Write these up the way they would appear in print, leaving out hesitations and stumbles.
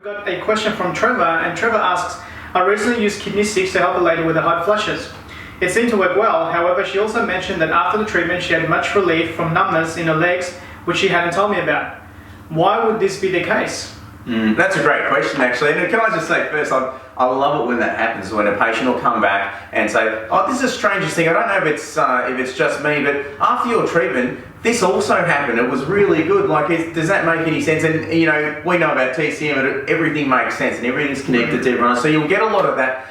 Got a question from Trevor, and Trevor asks, I recently used kidney 6 to help a lady with her hot flushes. It seemed to work well, however she also mentioned that after the treatment she had much relief from numbness in her legs, which she hadn't told me about. Why would this be the case? That's a great question actually, and can I just say first, I love it when that happens, when a patient will come back and say, oh, this is the strangest thing, I don't know if it's just me, but after your treatment, this also happened, it was really good. Like, does that make any sense? And you know, we know about TCM, and everything makes sense and everything's connected to everyone, so you'll get a lot of that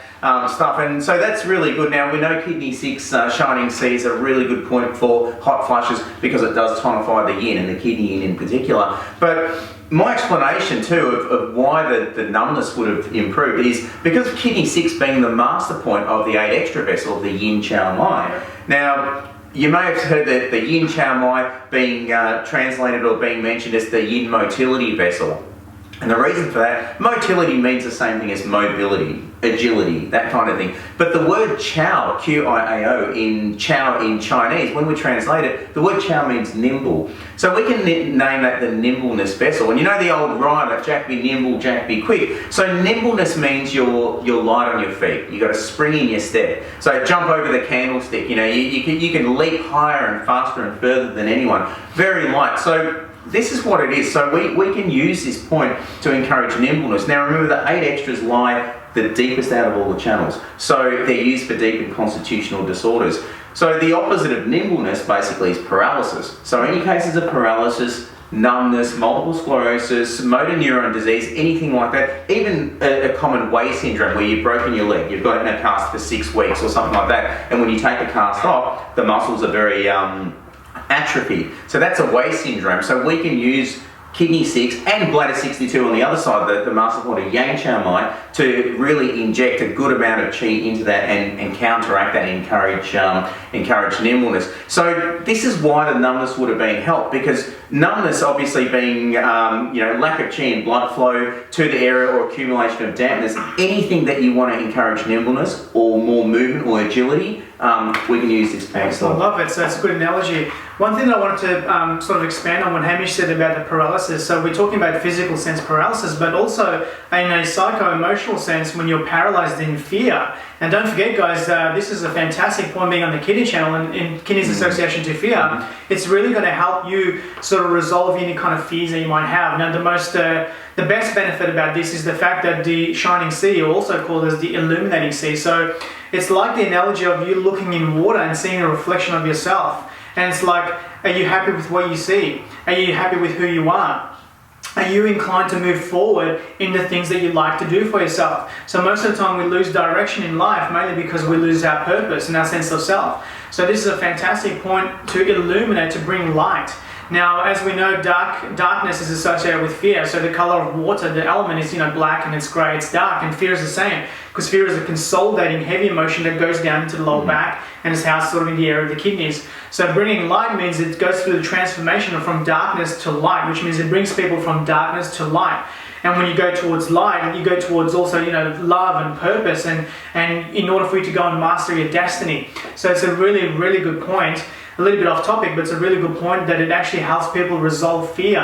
stuff, and so that's really good. Now we know kidney 6 shining C is a really good point for hot flushes because it does tonify the yin, and the kidney yin in particular. But my explanation too of why the numbness would have improved is because of kidney 6 being the master point of the 8 extra vessel of the yin chao mai. Now you may have heard that the yin chao mai being translated or being mentioned as the yin motility vessel. And the reason for that, motility means the same thing as mobility, agility, that kind of thing. But the word Chao, Q-I-A-O, in Chao in Chinese, when we translate it, the word Chao means nimble. So we can name that the nimbleness vessel. And you know the old rhyme of Jack be nimble, Jack be quick. So nimbleness means you're light on your feet. You've got a spring in your step. So jump over the candlestick, you know, you can leap higher and faster and further than anyone. Very light. So this is what it is. So we can use this point to encourage nimbleness. Now remember, the 8 extras lie the deepest out of all the channels. So they're used for deep and constitutional disorders. So the opposite of nimbleness basically is paralysis. So any cases of paralysis, numbness, multiple sclerosis, motor neuron disease, anything like that, even a common Way syndrome where you've broken your leg, you've got it in a cast for 6 weeks or something like that, and when you take the cast off, the muscles are very atrophy. So that's a Way syndrome. So we can use kidney 6 and bladder 62 on the other side, the master point of yang chao mai, to really inject a good amount of qi into that and counteract that and encourage nimbleness. So this is why the numbness would have been helped, because numbness obviously being lack of qi and blood flow to the area or accumulation of dampness, anything that you want to encourage nimbleness or more movement or agility, we can use this pack. I love it. So that's a good analogy. One thing that I wanted to sort of expand on what Hamish said about the paralysis. So we're talking about physical sense paralysis, but also in a psycho-emotional sense when you're paralyzed in fear. And don't forget, guys, this is a fantastic point being on the Kidney Channel and in Kidneys Association to Fear. It's really going to help you sort of resolve any kind of fears that you might have. Now, the best benefit about this is the fact that the shining sea, or also called as the illuminating sea. So it's like the analogy of you looking in water and seeing a reflection of yourself. And it's like, are you happy with what you see? Are you happy with who you are? Are you inclined to move forward in the things that you like to do for yourself? So most of the time we lose direction in life, mainly because we lose our purpose and our sense of self. So this is a fantastic point to illuminate, to bring light. Now, as we know, darkness is associated with fear. So the color of water, the element is black and it's grey, it's dark, and fear is the same. Because fear is a consolidating heavy emotion that goes down into the lower back and is housed sort of in the area of the kidneys. So bringing light means it goes through the transformation from darkness to light, which means it brings people from darkness to light. And when you go towards light, you go towards also, love and purpose, and in order for you to go and master your destiny. So it's a really, really good point. A little bit off topic, but it's a really good point that it actually helps people resolve fear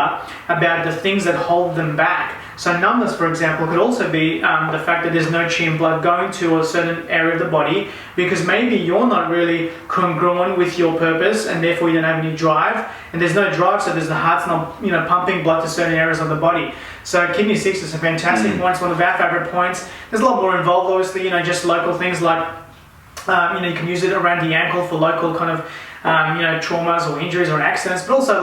about the things that hold them back. So numbness, for example, could also be the fact that there's no qi and blood going to a certain area of the body, because maybe you're not really congruent with your purpose and therefore you don't have any drive, and there's no drive, so the heart's not pumping blood to certain areas of the body. So kidney 6 is a fantastic point. It's one of our favorite points. There's a lot more involved, obviously, just local things like you can use it around the ankle for local kind of traumas or injuries or accidents, but also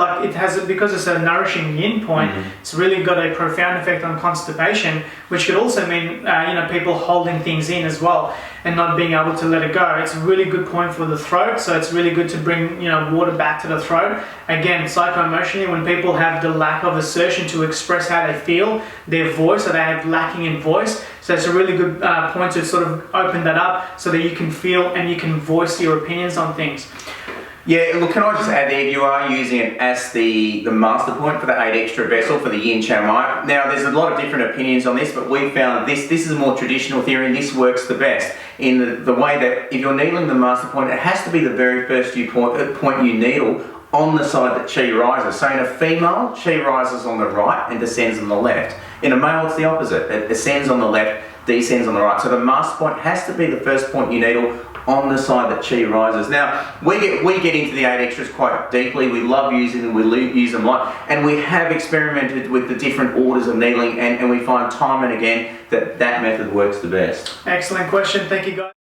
because it's a nourishing yin point, it's really got a profound effect on constipation, which could also mean people holding things in as well and not being able to let it go. It's a really good point for the throat, so it's really good to bring water back to the throat. Again, psycho-emotionally, when people have the lack of assertion to express how they feel, their voice, or they have lacking in voice, so it's a really good point to sort of open that up so that you can feel and you can voice your opinions on things. Yeah, look, can I just add there, you are using it as the master point for the 8 extra vessel for the yin chao mai. Now, there's a lot of different opinions on this, but we found this is a more traditional theory, and this works the best in the way that if you're needling the master point, it has to be the very first point you needle on the side that chi rises. So in a female, chi rises on the right and descends on the left. In a male, it's the opposite. It ascends on the left, descends on the right. So the master point has to be the first point you needle on the side that chi rises. Now, we get into the 8 extras quite deeply. We love using them, we use them a lot, and we have experimented with the different orders of needling, and we find time and again that method works the best. Excellent question. Thank you, guys.